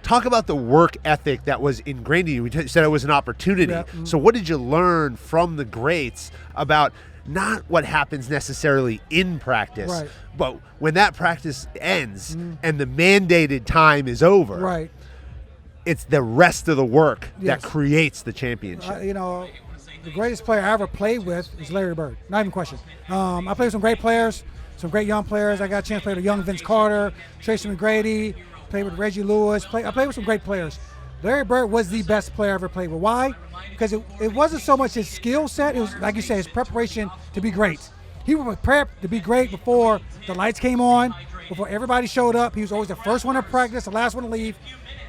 Talk about the work ethic that was ingrained in you. You said it was an opportunity. Yeah. So what did you learn from the greats about not what happens necessarily in practice, Right. but when that practice ends and the mandated time is over, Right. it's the rest of the work Yes. that creates the championship. The greatest player I ever played with is Larry Bird. Not even a question. I played with some great players, some great young players. I got a chance to play with young Vince Carter, Tracy McGrady, played with Reggie Lewis. I played with some great players. Larry Bird was the best player I ever played with. Why? Because it wasn't so much his skill set. It was, like you said, his preparation to be great. He was prepared to be great before the lights came on, before everybody showed up. He was always the first one to practice, the last one to leave.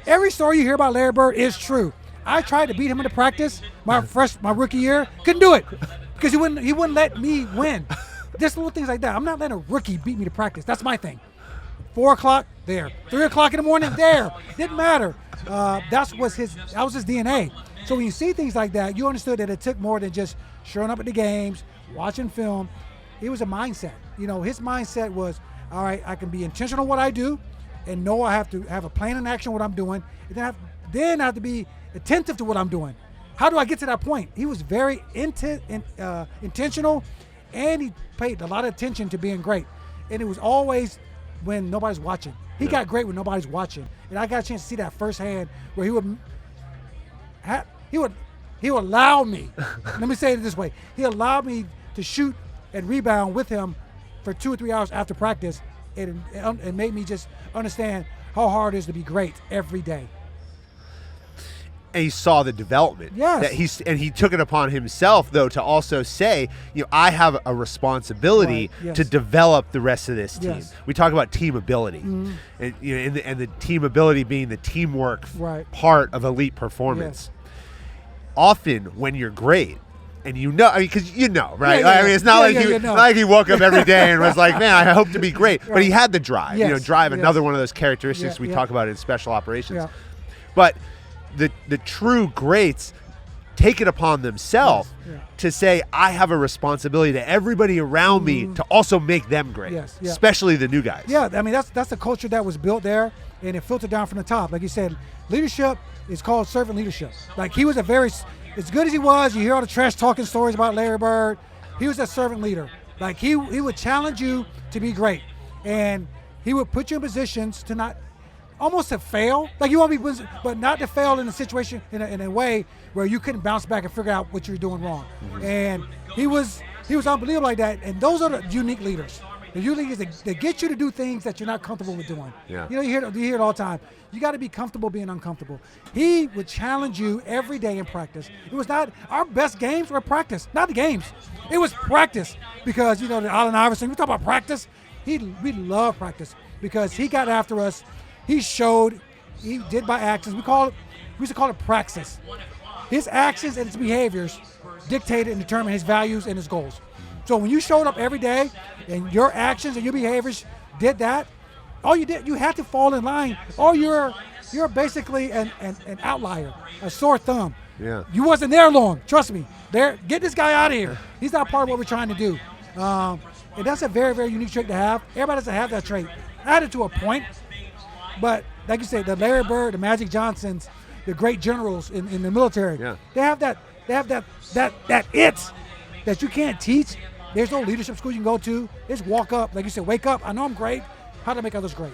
Every story you hear about Larry Bird is true. I tried to beat him in the practice my rookie year. Couldn't do it because he wouldn't let me win. Just little things like that. I'm not letting a rookie beat me to practice. That's my thing. 4 o'clock, there. 3 o'clock in the morning, there. Didn't matter. That was his DNA. So when you see things like that, you understood that it took more than just showing up at the games, watching film. It was a mindset. His mindset was, all right, I can be intentional in what I do and know I have to have a plan in action what I'm doing. And then I have to be attentive to what I'm doing. How do I get to that point? He was very intentional, and he paid a lot of attention to being great. And it was always when nobody's watching. He got great when nobody's watching. And I got a chance to see that firsthand where he would allow me, let me say it this way, he allowed me to shoot and rebound with him for 2 or 3 hours after practice, and made me just understand how hard it is to be great every day. And he saw the development. Yes. And he took it upon himself, though, to also say, I have a responsibility to develop the rest of this team. Yes. We talk about team ability, and the team ability being the teamwork part of elite performance. Yes. Often, when you're great, and because right? Yeah. I mean, it's not like he woke up every day and was like, man, I hope to be great. Right. But he had the drive. Yes. Drive, Yes. another one of those characteristics we talk about in special operations. But the true greats take it upon themselves to say, I have a responsibility to everybody around me to also make them great, especially the new guys. Yeah, I mean, that's the culture that was built there, and it filtered down from the top. Like you said, leadership is called servant leadership. Like, he was as good as he was, you hear all the trash talking stories about Larry Bird, he was a servant leader. Like, he would challenge you to be great, and he would put you in positions to not, almost to fail. Like, you want to be, but not to fail in a situation, in a way where you couldn't bounce back and figure out what you were doing wrong. And he was unbelievable like that, and those are the unique leaders. The unique leaders that get you to do things that you're not comfortable with doing. Yeah. You hear it all the time. You got to be comfortable being uncomfortable. He would challenge you every day in practice. It was not, our best games were practice, not the games. It was practice, because, the Allen Iverson, we talk about practice. We love practice because he got after us. He showed, he did by actions. We used to call it praxis. His actions and his behaviors dictated and determined his values and his goals. So when you showed up every day and your actions and your behaviors did that, all you did, you had to fall in line, or you're basically an outlier, a sore thumb. Yeah. You wasn't there long, trust me. Get this guy out of here. He's not part of what we're trying to do. And that's a very, very unique trait to have. Everybody doesn't have that trait. I had it to a point. But like you said, the Larry Bird, the Magic Johnsons, the great generals in the military, they have that it that you can't teach. There's no leadership school you can go to. Just walk up, like you said, wake up. I know I'm great. How do I make others great?